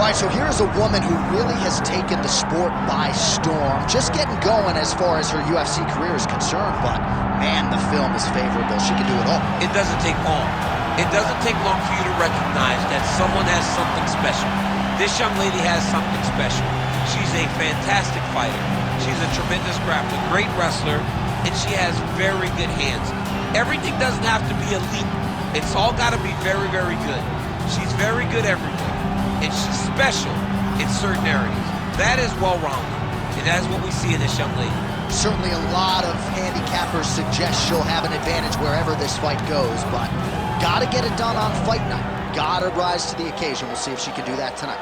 All right, so here's a woman who really has taken the sport by storm. Just getting going as far as her UFC career is concerned, but man, the film is favorable. She can do it all. It doesn't take long. It doesn't take long for you to recognize that someone has something special. This young lady has something special. She's a fantastic fighter. She's a tremendous grappler, great wrestler, and she has very good hands. Everything doesn't have to be elite. It's all got to be very, very good. She's very good everywhere, and she's special in certain areas. That is well-rounded, and that's what we see in this young lady. Certainly a lot of handicappers suggest she'll have an advantage wherever this fight goes, but gotta get it done on fight night. Gotta rise to the occasion. We'll see if she can do that tonight.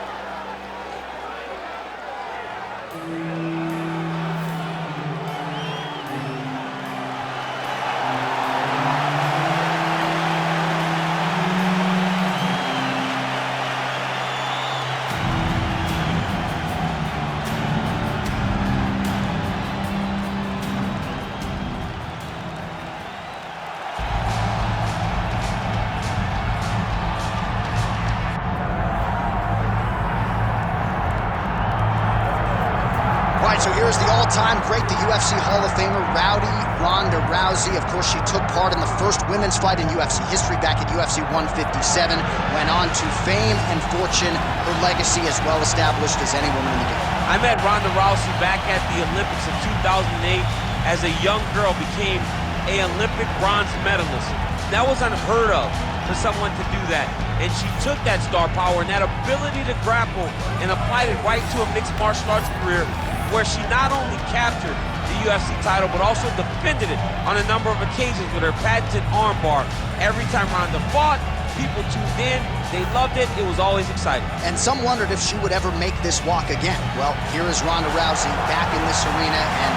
So here's the all-time great, the UFC Hall of Famer, Ronda Rousey. Of course, she took part in the first women's fight in UFC history back at UFC 157. Went on to fame and fortune. Her legacy as well established as any woman in the game. I met Ronda Rousey back at the Olympics in 2008. As a young girl, became an Olympic bronze medalist. That was unheard of for someone to do that. And she took that star power and that ability to grapple and applied it right to a mixed martial arts career, where she not only captured the UFC title, but also defended it on a number of occasions with her patented armbar. Every time Ronda fought, people tuned in, they loved it, it was always exciting. And some wondered if she would ever make this walk again. Well, here is Ronda Rousey back in this arena, and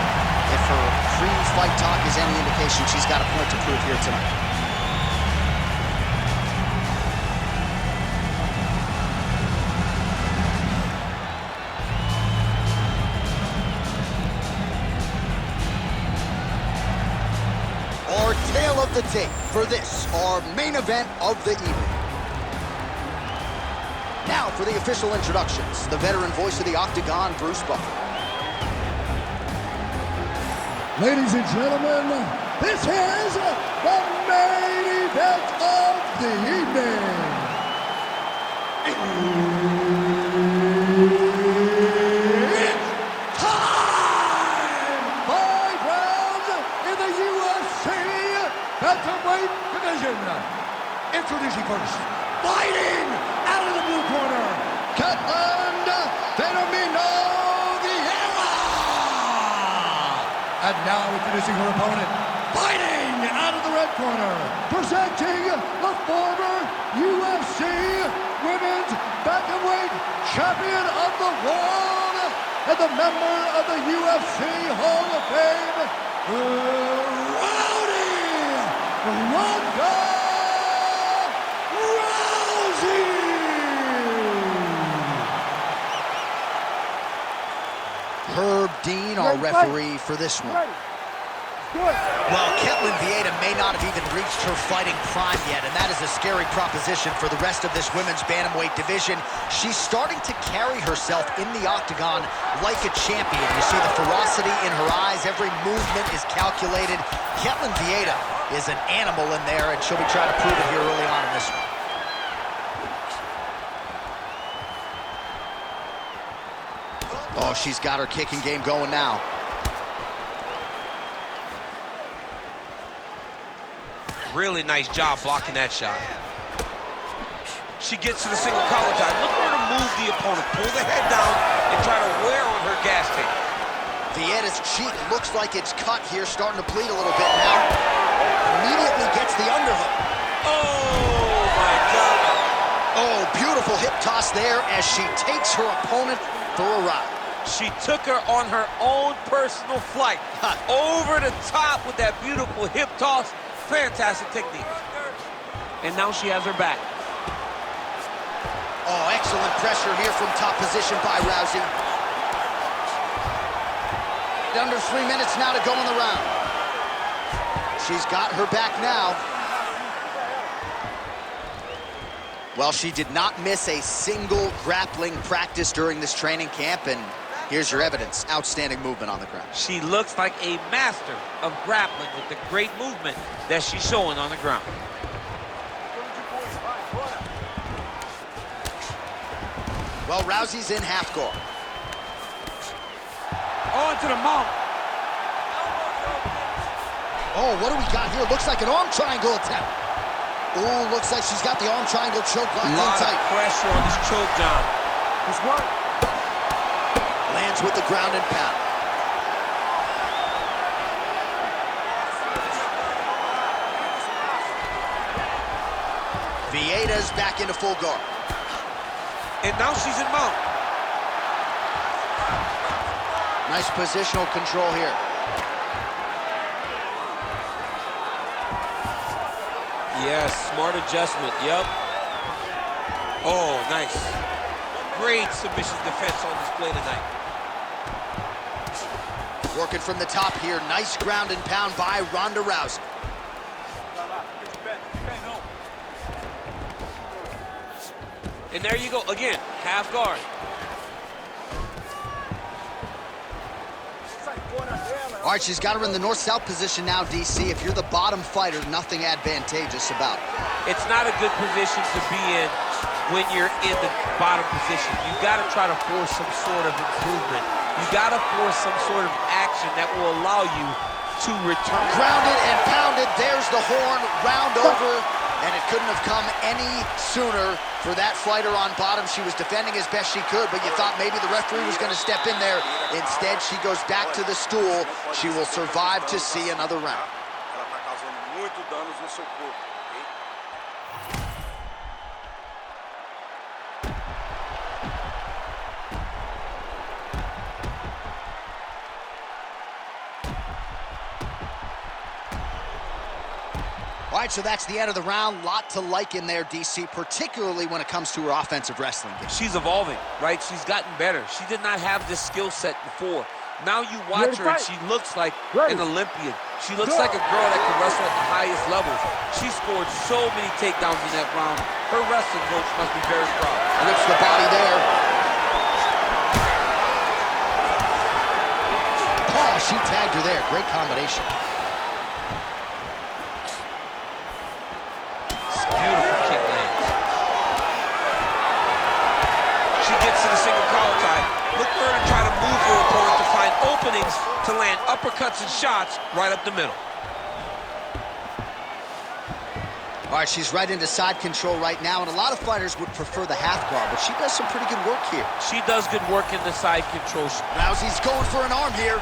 if her pre-fight talk is any indication, she's got a point to prove here tonight. Tail of the tape for this, our main event of the evening. Now for the official introductions, the veteran voice of the Octagon, Bruce Buffer. Ladies and gentlemen, this is the main event of the evening. Welterweight division. Introducing first, fighting out of the blue corner, Ketlin Biera. And now introducing her opponent, fighting out of the red corner, presenting the former UFC Women's Bantamweight Champion of the World and the member of the UFC Hall of Fame, Ronda Rousey! Herb Dean, our referee for this one. Well, Ketlin Biera may not have even reached her fighting prime yet, and that is a scary proposition for the rest of this women's bantamweight division. She's starting to carry herself in the octagon like a champion. You see the ferocity in her eyes. Every movement is calculated. Ketlin Biera is an animal in there, and she'll be trying to prove it here early on in this one. Oh, she's got her kicking game going now. Really nice job blocking that shot. She gets to the single collar tie. Look for her to move the opponent, pull the head down, and try to wear on her gas tank. Biera's cheek looks like it's cut here, starting to bleed a little bit now. Immediately gets the underhook. Oh, my God. Oh, beautiful hip toss there as she takes her opponent for a ride. She took her on her own personal flight. Over the top with that beautiful hip toss. Fantastic technique. And now she has her back. Oh, excellent pressure here from top position by Rousey. Under 3 minutes now to go in the round. She's got her back now. Well, she did not miss a single grappling practice during this training camp, and here's your evidence. Outstanding movement on the ground. She looks like a master of grappling with the great movement that she's showing on the ground. Well, Rousey's in half guard. On to the mount. Oh, what do we got here? Looks like an arm triangle attempt. Oh, looks like she's got the arm triangle choke locked in tight. A lot of pressure on this choke, John. Nice work. Lands with the ground and pound. Vieira's back into full guard. And now she's in mount. Nice positional control here. Yes, smart adjustment, yep. Oh, nice. Great submission defense on display tonight. Working from the top here. Nice ground and pound by Ronda Rousey. And there you go, again, half guard. All right, she's got her in the north-south position now, DC. If you're the bottom fighter, nothing advantageous about it. It's not a good position to be in when you're in the bottom position. You've got to try to force some sort of improvement. You've got to force some sort of action that will allow you to return. Grounded and pounded. There's the horn. Round over. And it couldn't have come any sooner for that fighter on bottom. She was defending as best she could, but you thought maybe the referee was going to step in there. Instead, she goes back to the stool. She will survive to see another round. Ela tá causando muito danos no seu corpo, ok? All right, so that's the end of the round. Lot to like in there, DC, particularly when it comes to her offensive wrestling game. She's evolving, right? She's gotten better. She did not have this skill set before. Now you watch her and she looks like an Olympian. She looks like a girl that can wrestle at the highest levels. She scored so many takedowns in that round. Her wrestling coach must be very proud. Lifts the body there. Oh, she tagged her there. Great combination. Beautiful kick lands. She gets to the single collar tie. Look for her to try to move her opponent to find openings to land uppercuts and shots right up the middle. All right, she's right into side control right now, and a lot of fighters would prefer the half guard, but she does some pretty good work here. She does good work in the side control. Rousey's going for an arm here.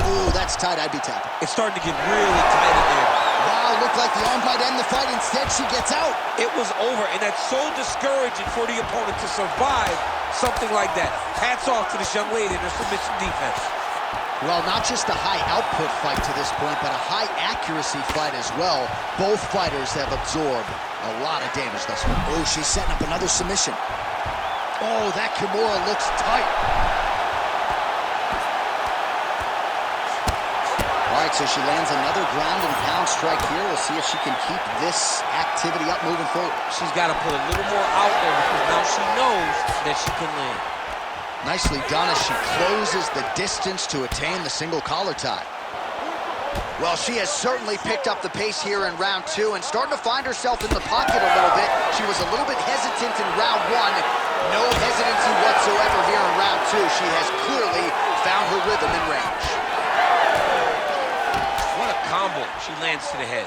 Ooh, that's tight. I'd be tapping. It's starting to get really tight in there. Wow, looked like the arm might end the fight. Instead, she gets out. It was over, and that's so discouraging for the opponent to survive something like that. Hats off to this young lady and her submission defense. Well, not just a high-output fight to this point, but a high-accuracy fight as well. Both fighters have absorbed a lot of damage thus far. Oh, she's setting up another submission. Oh, that Kimura looks tight. All right, so she lands another ground and pound strike here. We'll see if she can keep this activity up moving forward. She's got to put a little more out there because now she knows that she can land. Nicely done as she closes the distance to attain the single collar tie. Well, she has certainly picked up the pace here in round two and starting to find herself in the pocket a little bit. She was a little bit hesitant in round one. No hesitancy whatsoever here in round two. She has clearly found her rhythm and range. What a combo she lands to the head.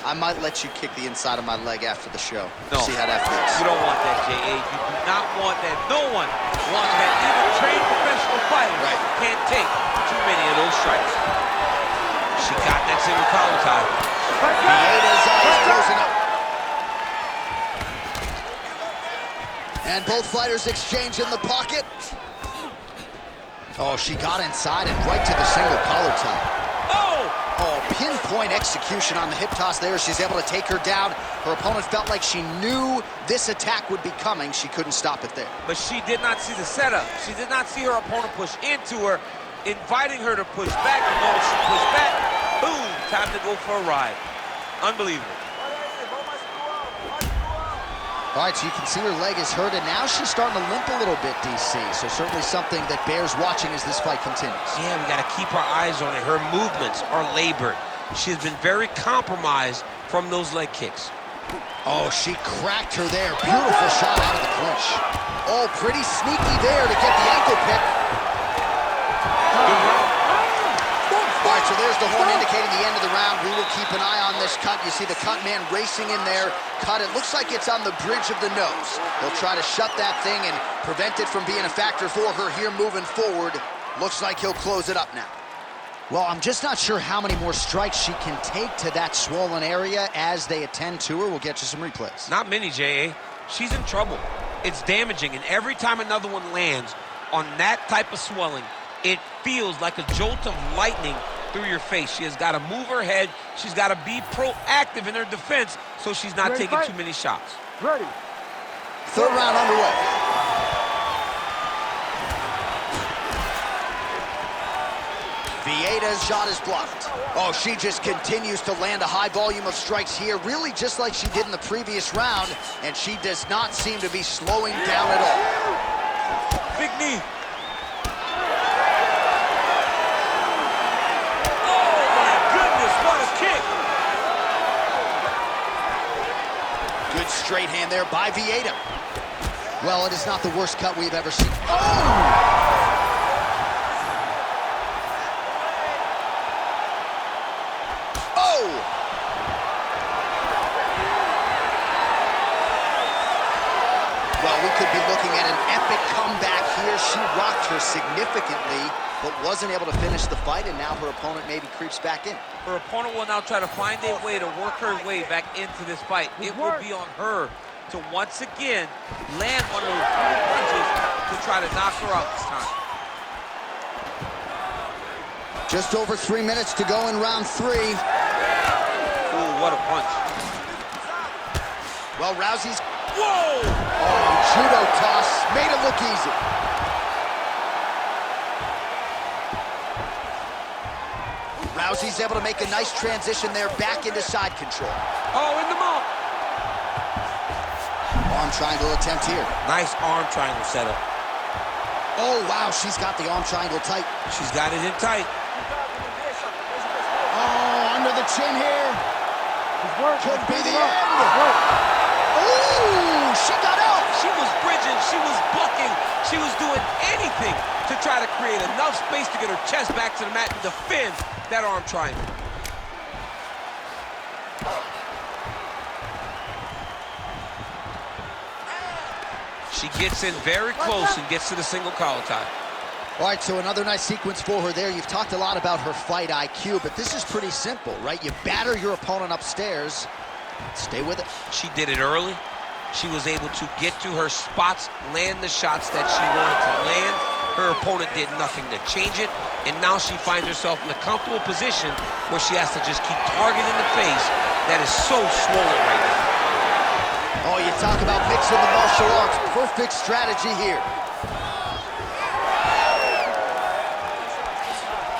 I might let you kick the inside of my leg after the show. No. See how that feels. You don't want that, J.A. You do not want that. No one wants that. Even trained professional fighters can't take too many of those strikes. She got that single collar tie. Vieira's eyes closing up. And both fighters exchange in the pocket. Oh, she got inside and right to the single collar tie. Oh, pinpoint execution on the hip toss there. She's able to take her down. Her opponent felt like she knew this attack would be coming. She couldn't stop it there. But she did not see the setup. She did not see her opponent push into her, inviting her to push back. No, she pushed back. Boom, time to go for a ride. Unbelievable. All right, so you can see her leg is hurt, and now she's starting to limp a little bit, DC. So certainly something that bears watching as this fight continues. Yeah, we got to keep our eyes on it. Her movements are labored. She has been very compromised from those leg kicks. Oh, she cracked her there. Beautiful shot out of the clinch. Oh, pretty sneaky there to get the ankle pick. Good round. All right, so there's the horn indicating the end of the round. We will keep an eye on this cut. You see the cut man racing in there. Cut, it looks like it's on the bridge of the nose. He'll try to shut that thing and prevent it from being a factor for her here moving forward. Looks like he'll close it up now. Well, I'm just not sure how many more strikes she can take to that swollen area as they attend to her. We'll get you some replays. Not many, J.A. She's in trouble. It's damaging, and every time another one lands on that type of swelling, it feels like a jolt of lightning through your face. She has got to move her head. She's got to be proactive in her defense so she's not taking too many shots. Ready. Third round underway. Vieira's shot is blocked. Oh, she just continues to land a high volume of strikes here, really just like she did in the previous round, and she does not seem to be slowing down at all. Big knee. Good straight hand there by Vieira. Well, it is not the worst cut we've ever seen. Oh! Oh! Well, we could be looking at an epic comeback here. She rocked her significantly, but wasn't able to finish the fight, and now her opponent maybe creeps back in. Her opponent will now try to find a way to work her way back into this fight. It will be on her to once again land one of those punches to try to knock her out this time. Just over 3 minutes to go in round 3. Ooh, what a punch. Well, Rousey's... Whoa! Oh, judo toss. Made it look easy. Rousey's able to make a nice transition there back into side control. Oh, in the mouth. Arm triangle attempt here. Nice arm triangle setup. Oh, wow, she's got the arm triangle tight. She's got it in tight. Oh, under the chin here. Could be the end. Ooh, she got out. She was bridging, she was blocking, she was doing anything to try to create enough space to get her chest back to the mat and defend that arm triangle. She gets in very close and gets to the single collar tie. All right, so another nice sequence for her there. You've talked a lot about her fight IQ, but this is pretty simple, right? You batter your opponent upstairs, stay with it. She did it early. She was able to get to her spots, land the shots that she wanted to land. Her opponent did nothing to change it, and now she finds herself in a comfortable position where she has to just keep targeting the face that is so swollen right now. Oh, you talk about mixing the martial arts. Perfect strategy here.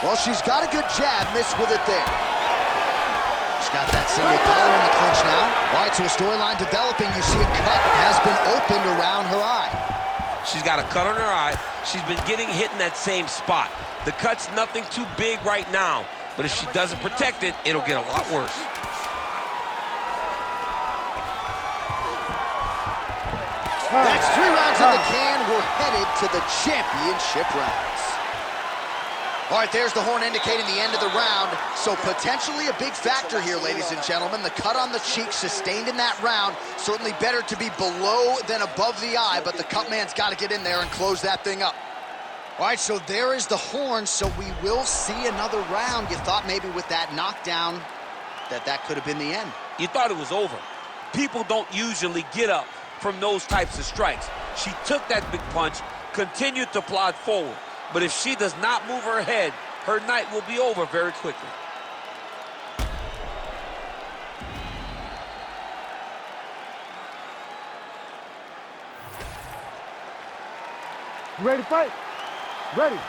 Well, she's got a good jab, missed with it there. She's got that single collar in the clinch now. All right, so a storyline developing. You see a cut has been opened around her eye. She's got a cut on her eye. She's been getting hit in that same spot. The cut's nothing too big right now, but if she doesn't protect it, it'll get a lot worse. That's 3 rounds in the can. We're headed to the championship rounds. All right, there's the horn indicating the end of the round. So potentially a big factor here, ladies and gentlemen. The cut on the cheek sustained in that round. Certainly better to be below than above the eye, but the cut man's got to get in there and close that thing up. All right, so there is the horn, so we will see another round. You thought maybe with that knockdown that could have been the end. You thought it was over. People don't usually get up from those types of strikes. She took that big punch, continued to plod forward. But if she does not move her head, her night will be over very quickly. You ready to fight? Ready.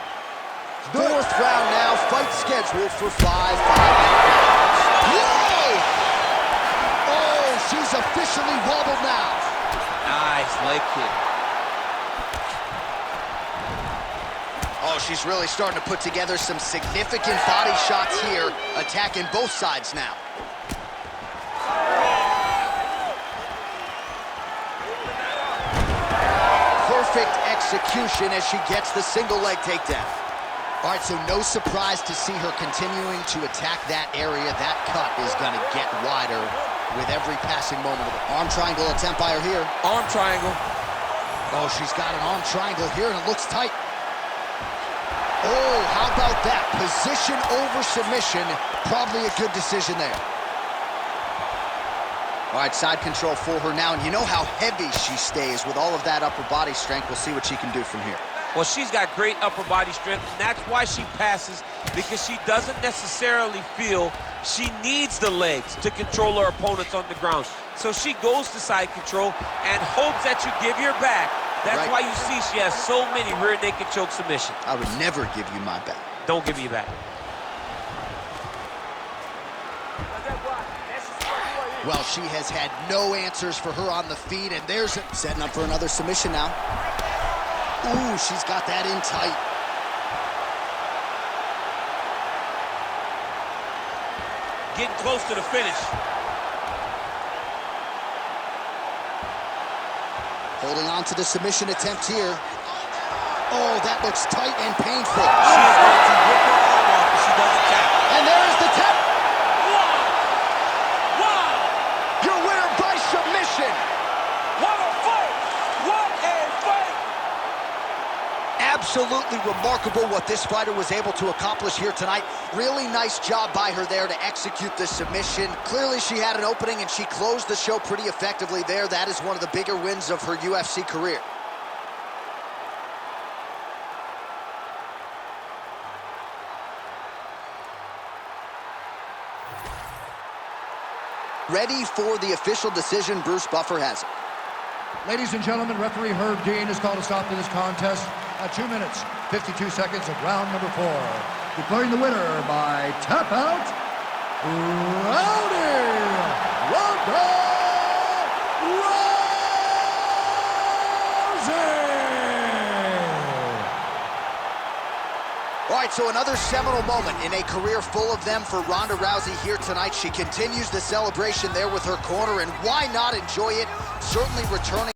Fourth round now, fight scheduled for 5 minutes. Whoa! officially wobbled now. Nice leg kick. Oh, she's really starting to put together some significant body shots here, attacking both sides now. Perfect execution as she gets the single leg takedown. All right, so no surprise to see her continuing to attack that area. That cut is going to get wider with every passing moment of it. Arm triangle attempt by her here. Arm triangle. Oh, she's got an arm triangle here, and it looks tight. Oh, how about that? Position over submission. Probably a good decision there. All right, side control for her now, and you know how heavy she stays with all of that upper body strength. We'll see what she can do from here. Well, she's got great upper body strength, and that's why she passes, because she doesn't necessarily feel she needs the legs to control her opponents on the ground. So she goes to side control and hopes that you give your back. That's why you see she has so many rear naked choke submissions. I would never give you my back. Don't give me your back. Well, she has had no answers for her on the feet, and there's setting up for another submission now. Ooh, she's got that in tight. Getting close to the finish. Holding on to the submission attempt here. Oh, that looks tight and painful. She is going to rip her arm off if she doesn't tap. And there's the tap. Wow! Your winner by submission. What a fight! What a fight! Absolutely remarkable what this fighter was able to accomplish here tonight. Really nice job by her there to execute the submission. Clearly she had an opening and she closed the show pretty effectively there. That is one of the bigger wins of her UFC career. Ready for the official decision. Bruce Buffer has it. Ladies and gentlemen, referee Herb Dean has called a stop to this contest at 2 minutes, 52 seconds of round number 4. Declaring the winner by tap out, Ronda Rousey! All right, so another seminal moment in a career full of them for Ronda Rousey here tonight. She continues the celebration there with her corner, and why not enjoy it? Certainly returning